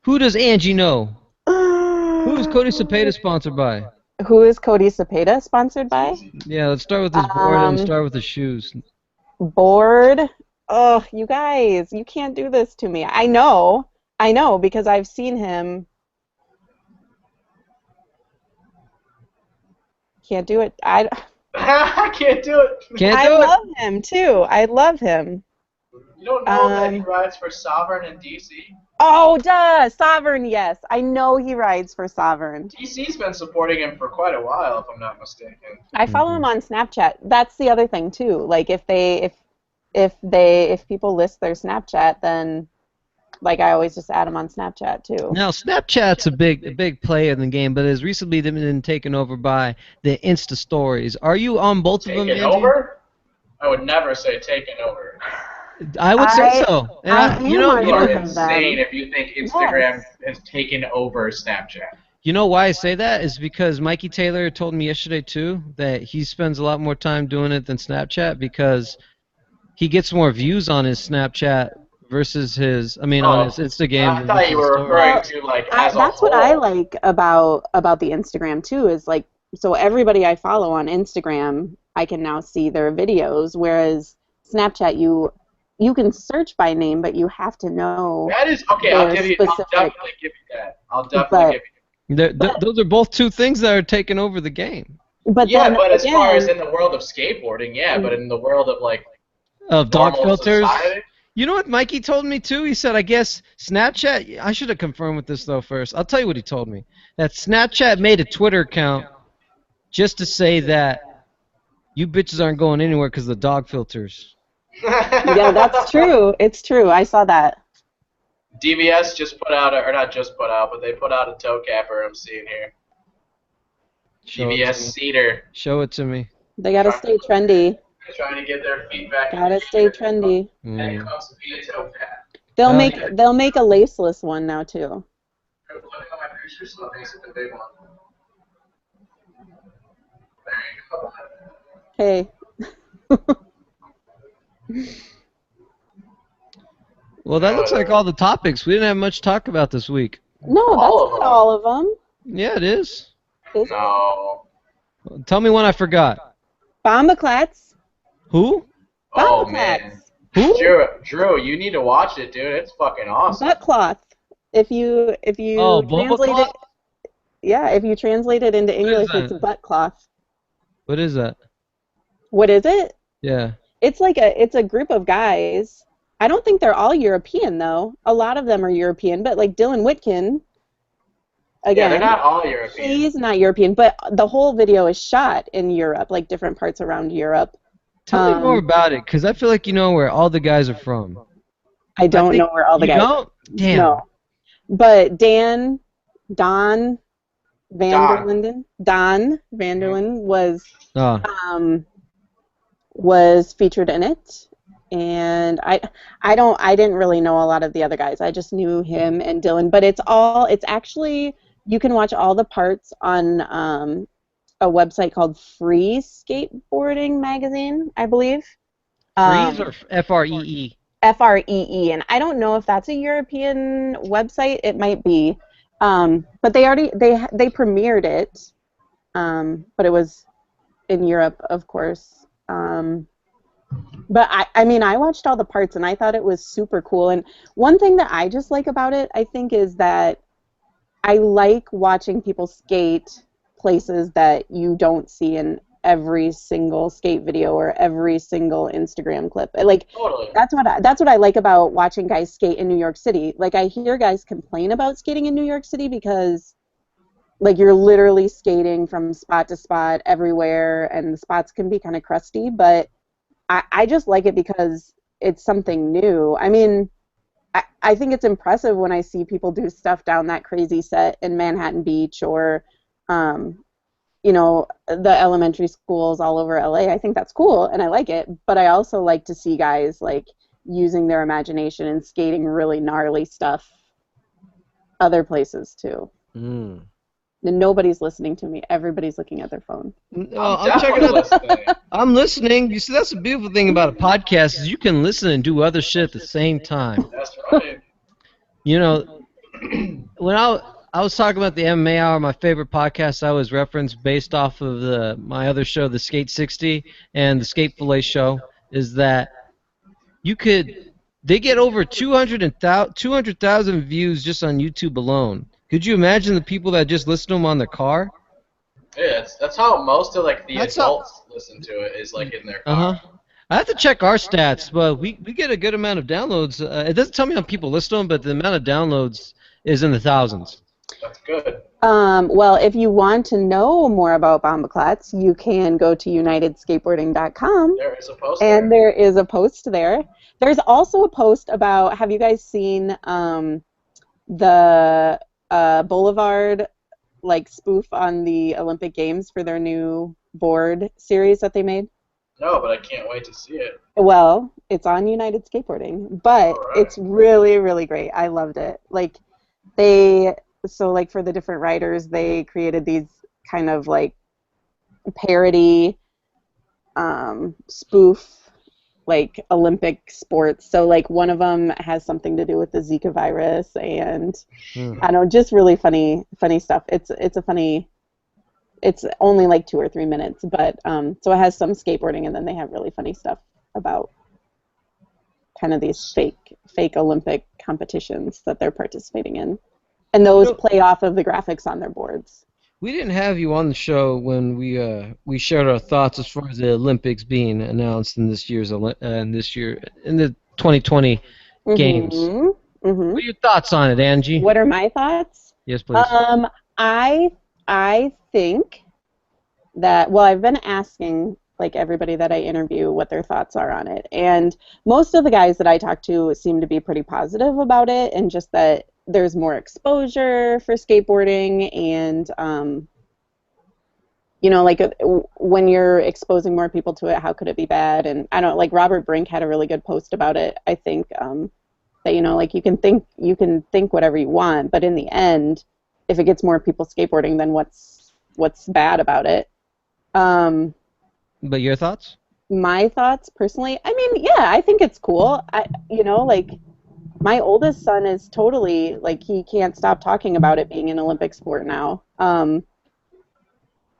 Who does Angie know? Who is Cody Cepeda sponsored by? Who is Cody Cepeda sponsored by? Yeah, let's start with his board and start with his shoes. Board? Oh, you guys, you can't do this to me. I know, because I've seen him. Can't do it. I can't do it. I love him too. I love him. You don't know that he rides for Sovereign in DC? Oh, duh! Sovereign, yes. I know he rides for Sovereign. DC's been supporting him for quite a while, if I'm not mistaken. I follow him on Snapchat. That's the other thing too. Like if people list their Snapchat, then like I always just add them on Snapchat too. Now Snapchat's a big player in the game, but has recently been taken over by the Insta Stories. Are you on both of them? Taken over? I would never say taken over. I would say so. And you are insane if you think Instagram has taken over Snapchat. You know why I say that is because Mikey Taylor told me yesterday too that he spends a lot more time doing it than Snapchat because he gets more views on his Snapchat versus his, on his Instagram. I thought you were referring to like as a That's whole. what I like about the Instagram too is like so everybody I follow on Instagram I can now see their videos, whereas Snapchat you can search by name, but you have to know. That is okay. I'll definitely give you that. I'll definitely give you that. Those are both two things that are taking over the game. But but as far as in the world of skateboarding, but in the world of like of dog filters. Society, you know what Mikey told me too? He said, I guess Snapchat. I should have confirmed with this though first. I'll tell you what he told me. That Snapchat made a Twitter account just to say that you bitches aren't going anywhere because of the dog filters. Yeah, that's true. It's true. I saw that. DVS just put out, or not just put out, but they put out a toe capper I'm seeing here. DVS Cedar. Show it to me. They gotta stay trendy. They're trying to get their feedback. Gotta stay trendy. And it comes to be a toe cap. They'll make a laceless one now too. I'm putting on my picture, so it makes it the big one. There you go. Hey. Well, that looks like all the topics. We didn't have much to talk about this week. No, that's not all of them. Yeah, it is. No. Tell me one I forgot. Bombaklats. Who? Oh, man. Who? Drew, you need to watch it, dude. It's fucking awesome. Butt cloth. If you translate it, if you translate it into English, it's butt cloth. What is that? What is it? Yeah. It's like a group of guys. I don't think they're all European though. A lot of them are European, but like Dylan Whitkin. Again, they're not all European. He's not European, but the whole video is shot in Europe, like different parts around Europe. Tell me more about it, because I feel like you know where all the guys are from. I don't know where all the guys are. Damn. No. But Don Vanderlinden was featured in it, and I didn't really know a lot of the other guys. I just knew him and Dylan, but it's actually you can watch all the parts on a website called Free Skateboarding Magazine, I believe. Freeze or FREE? FREE, and I don't know if that's a European website. It might be, but they premiered it, but it was in Europe, of course. But I mean, I watched all the parts and I thought it was super cool. And one thing that I just like about it, I think, is that I like watching people skate places that you don't see in every single skate video or every single Instagram clip. Like, Totally. that's what I like about watching guys skate in New York City. Like, I hear guys complain about skating in New York City because, like, you're literally skating from spot to spot everywhere, and the spots can be kind of crusty, but I just like it because it's something new. I mean, I think it's impressive when I see people do stuff down that crazy set in Manhattan Beach or, you know, the elementary schools all over LA. I think that's cool, and I like it, but I also like to see guys, like, using their imagination and skating really gnarly stuff other places, too. Mm. And nobody's listening to me. Everybody's looking at their phone. I'm checking out. I'm listening. You see, that's the beautiful thing about a podcast is you can listen and do other shit at the same time. That's right. You know, when I was talking about the MMA Hour, my favorite podcast I always reference based off of my other show, the Skate 60 and the Skate Fillet show, is that they get over 200,000 views just on YouTube alone. Could you imagine the people that just listen to them on their car? Yeah, that's how most of, like, the adults listen to it, is, like, in their car. I have to check our stats, but we get a good amount of downloads. It doesn't tell me how people listen to them, but the amount of downloads is in the thousands. That's good. Well, if you want to know more about Bombaklats, you can go to unitedskateboarding.com. There is a post and there is a post there. There's also a post about, have you guys seen the Boulevard, like, spoof on the Olympic Games for their new board series that they made? No, but I can't wait to see it. Well, it's on United Skateboarding, but it's really, really great. I loved it. Like, like, for the different riders, they created these kind of, like, parody, spoof, like, Olympic sports. So, like, one of them has something to do with the Zika virus, and I don't know, just really funny stuff. It's only like 2 or 3 minutes, but so it has some skateboarding, and then they have really funny stuff about kind of these fake Olympic competitions that they're participating in, and those play off of the graphics on their boards. We didn't have you on the show when we shared our thoughts as far as the Olympics being announced in this year's in the 2020 games. Mm-hmm. What are your thoughts on it, Angie? What are my thoughts? Yes, please. I think that, well, I've been asking, like, everybody that I interview what their thoughts are on it, and most of the guys that I talk to seem to be pretty positive about it, and just that there's more exposure for skateboarding, and you know, like, when you're exposing more people to it, how could it be bad? And I don't, like, Robert Brink had a really good post about it. I think that, you know, like, you can think whatever you want, but in the end, if it gets more people skateboarding, then what's bad about it? But your thoughts? My thoughts, personally, I mean, yeah, I think it's cool. You know, like, my oldest son is totally, like, he can't stop talking about it being an Olympic sport now.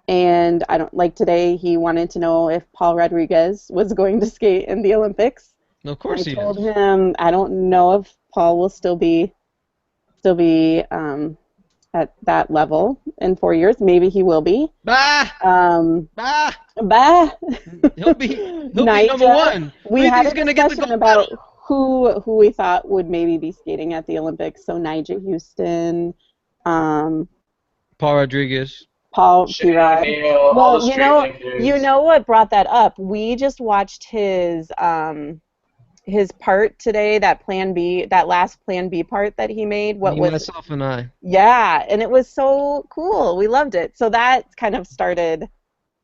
And I don't, like, today he wanted to know if Paul Rodriguez was going to skate in the Olympics. Of course he is. I told him I don't know if Paul will still be at that level in 4 years. Maybe he will be. Bah! Bah! He'll be number one. We had a discussion about who we thought would maybe be skating at the Olympics. So Nigel Houston, Paul Rodriguez, Paul P-Rod. Well, you know what brought that up? We just watched his part today, that last Plan B part that he made. Myself and I. Yeah, and it was so cool. We loved it. So that kind of started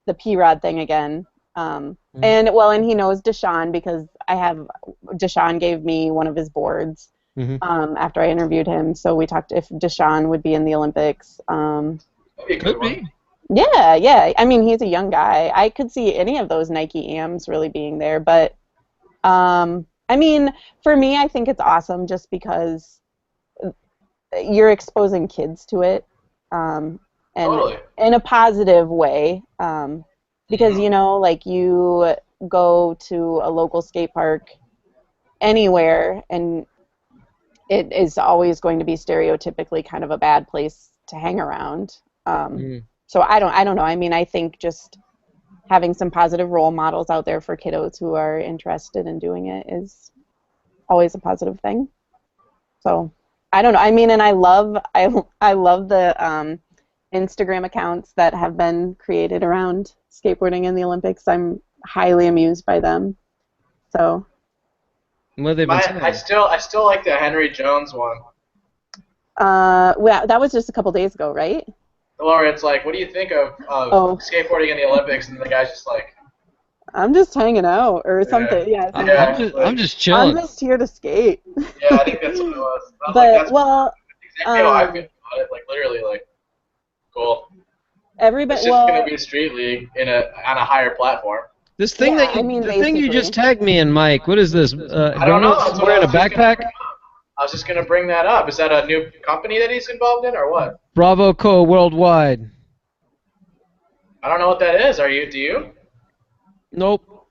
the P-Rod thing again. And he knows Deshaun, because Deshaun gave me one of his boards after I interviewed him. So we talked if Deshaun would be in the Olympics. Could be. Yeah, yeah. I mean, he's a young guy. I could see any of those Nike AMs really being there, but I mean, for me, I think it's awesome just because you're exposing kids to it, and Totally. in a positive way. Because you know, like you go to a local skate park anywhere, and it is always going to be stereotypically kind of a bad place to hang around. So I don't know. I mean, I think just having some positive role models out there for kiddos who are interested in doing it is always a positive thing. So I don't know. I mean, and I love the Instagram accounts that have been created around skateboarding in the Olympics. I'm highly amused by them. So. What they've been saying. I still like the Henry Jones one. Well, that was just a couple days ago, right? Or it's like, what do you think of skateboarding in the Olympics? And the guy's just like, I'm just hanging out or something. Yeah. I'm just chilling. I'm just here to skate. Yeah, I think that's what it was. But like, that's exactly how I feel about it. Like literally, like, cool. Everybody. It's just gonna be a street league on a higher platform. This thing the thing you just tagged me in, Mike. What is this? I don't know. Wearing a backpack. I was just gonna bring that up. Is that a new company that he's involved in, or what? Bravo Co. Worldwide. I don't know what that is. Do you? Nope.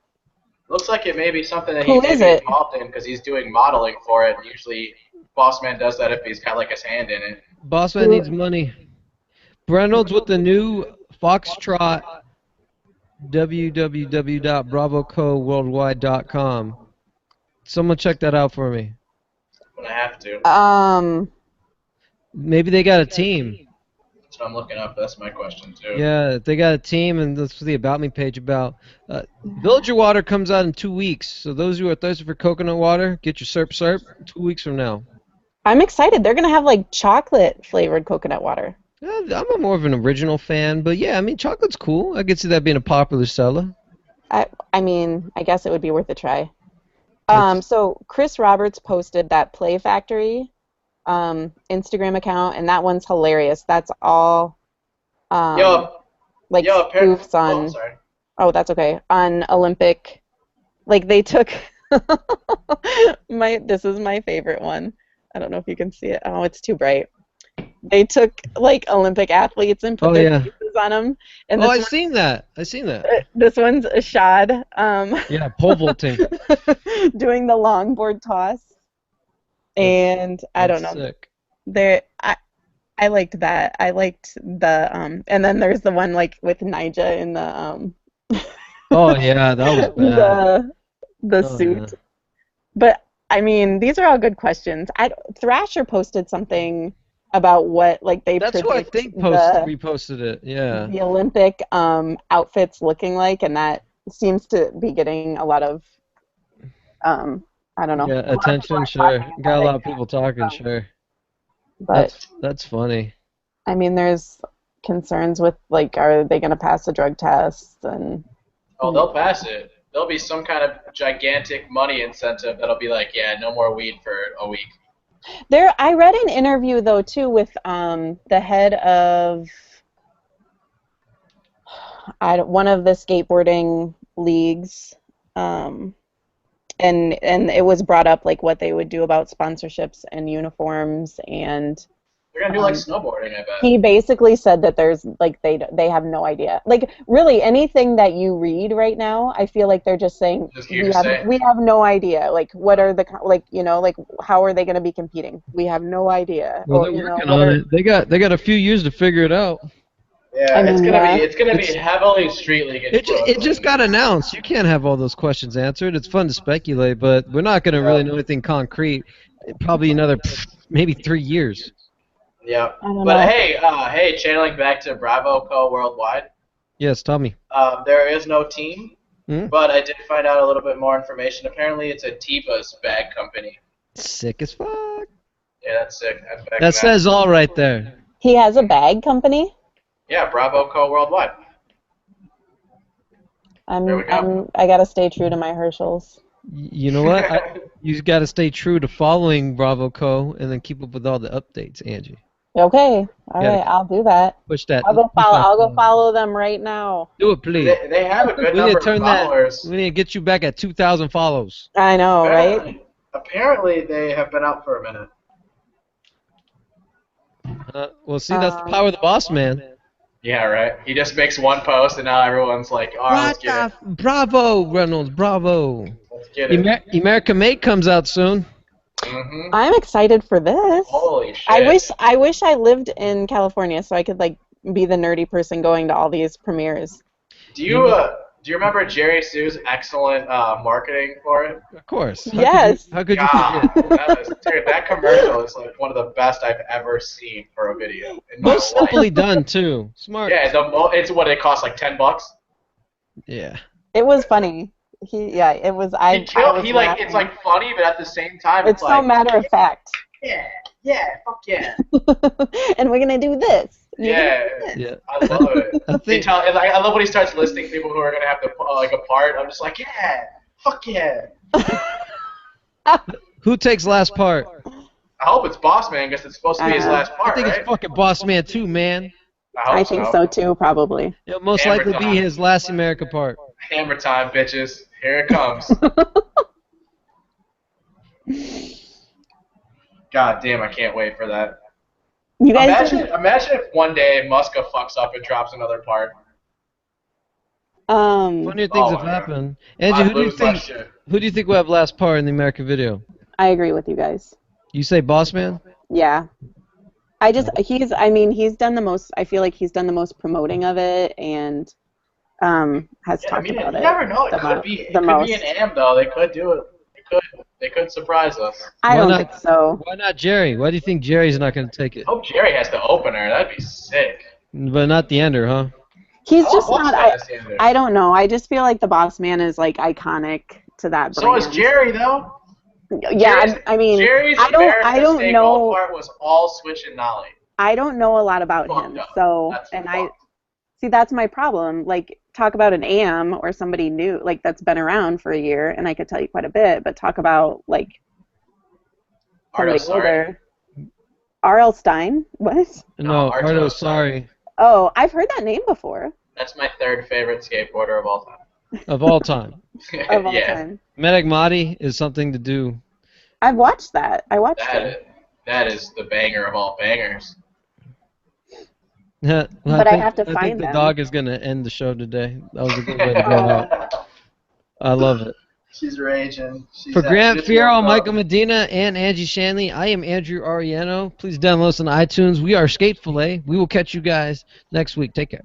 Looks like it may be something that he's involved in because he's doing modeling for it. Usually, Bossman does that if he's got like his hand in it. Bossman needs money. Reynolds with the new Foxtrot. www.bravocoworldwide.com. Someone check that out for me. I'm gonna have to. Maybe they got a team. That's what I'm looking up. That's my question too. Yeah, they got a team, and that's the About Me page about. Villager Water comes out in 2 weeks, so those who are thirsty for coconut water, get your Slurp 2 weeks from now. I'm excited. They're gonna have like chocolate flavored coconut water. Yeah, I'm more of an original fan, but yeah, I mean chocolate's cool. I could see that being a popular seller. I mean, I guess it would be worth a try. So Chris Roberts posted that Play Factory Instagram account, and that one's hilarious. That's all spoofs on. Oh, that's okay. On Olympic, like they took This is my favorite one. I don't know if you can see it. Oh, it's too bright. They took like Olympic athletes and put their faces on them. And I've seen that. This one's Ashad. Yeah, pole vaulting. Doing the longboard toss. And I don't know. Sick. I liked that. I liked the and then there's the one like with Nyjah in the Oh yeah, that was bad. the suit. Yeah. But I mean, these are all good questions. Thrasher posted something about what like they That's who I think reposted it. Yeah. The Olympic outfits looking like, and that seems to be getting a lot of I don't know. Yeah, attention, sure. Got a lot of people talking, sure. But that's funny. I mean, there's concerns with like, are they going to pass the drug tests and? Oh, they'll pass it. There'll be some kind of gigantic money incentive that'll be like, yeah, no more weed for a week. I read an interview though too with the head of one of the skateboarding leagues, and it was brought up like what they would do about sponsorships and uniforms, and they're gonna do like snowboarding, I bet. He basically said that there's like they have no idea. Like really anything that you read right now, I feel like they're just saying we have no idea. Like what are the like how are they going to be competing? We have no idea. Well, they're working on it. They got a few years to figure it out. Yeah, it's gonna be heavily street league. It just got announced. You can't have all those questions answered. It's fun to speculate, but we're not gonna really know anything concrete. Probably another maybe 3 years. Yeah, but hey, channeling back to Bravo Co. Worldwide. Yes, tell me. There is no team, but I did find out a little bit more information. Apparently, it's a Tiba's bag company. Sick as fuck. Yeah, that's sick. That says all right there. He has a bag company? Yeah, Bravo Co. Worldwide. I gotta stay true to my Herschels. You know what? You gotta stay true to following Bravo Co. and then keep up with all the updates, Angie. Okay. All right. I'll do that. Push that. I'll go follow them right now. Do it, please. They have a good number of followers. We need to get you back at 2,000 follows. I know, right? Apparently, they have been out for a minute. Well, see, that's the power of the boss man. Yeah, right. He just makes one post, and now everyone's like, "Oh, let's get it." Bravo, Reynolds, bravo. Let's get it. America Made comes out soon. Mm-hmm. I'm excited for this. Holy shit! I wish I lived in California so I could like be the nerdy person going to all these premieres. Do you remember Jerry Sue's excellent marketing for it? Of course. Yes. How could you forget? That commercial is like one of the best I've ever seen for a video. Most simply done too. Smart. Yeah, it's what it costs, like $10. Yeah. It was funny. It was. It's like funny, but at the same time, it's so like, matter of fact. Yeah, fuck yeah. And we're gonna do this. Yeah. I love it. I love when he starts listing people who are gonna have to like a part. I'm just like, yeah, fuck yeah. Who takes last part? I hope it's Boss Man, because it's supposed to be his last part. I think it's fucking Boss Man too, man. I think so too, probably. It'll most likely be his last America part. Hammer time, bitches. Here it comes. God damn, I can't wait for that. You guys imagine if one day Muska fucks up and drops another part. Funnier things have happened. Angie, who do you think will have last part in the America video? I agree with you guys. You say Boss Man? Yeah. He's done the most. I feel like he's done the most promoting of it, and has talked about it. You never know. It could be an AM though. They could do it. They could surprise us. I don't think so. Why not Jerry? Why do you think Jerry's not going to take it? I hope Jerry has the opener. That'd be sick. But not the ender, huh? He's just not. I don't know. I just feel like the Boss Man is like iconic to that brand. So is Jerry though. Yeah, Jerry's I don't know. Part was all Switch and Nollie. I don't know a lot about him, so that's my problem. Like, talk about an AM or somebody new, like that's been around for a year, and I could tell you quite a bit. But talk about like somebody older. R.L. Stein? What? No, Arto, sorry. Oh, I've heard that name before. That's my third favorite skateboarder of all time. Of all time. Of all time. Medic Mahdi is something to do. I've watched that. I watched it. That is the banger of all bangers. Yeah, but I have to find them. I think the dog is going to end the show today. That was a good way to go out. I love it. She's raging. For Grant Fierro, Michael Medina, and Angie Shanley, I am Andrew Ariano. Please download us on iTunes. We are Skate Fillet. We will catch you guys next week. Take care.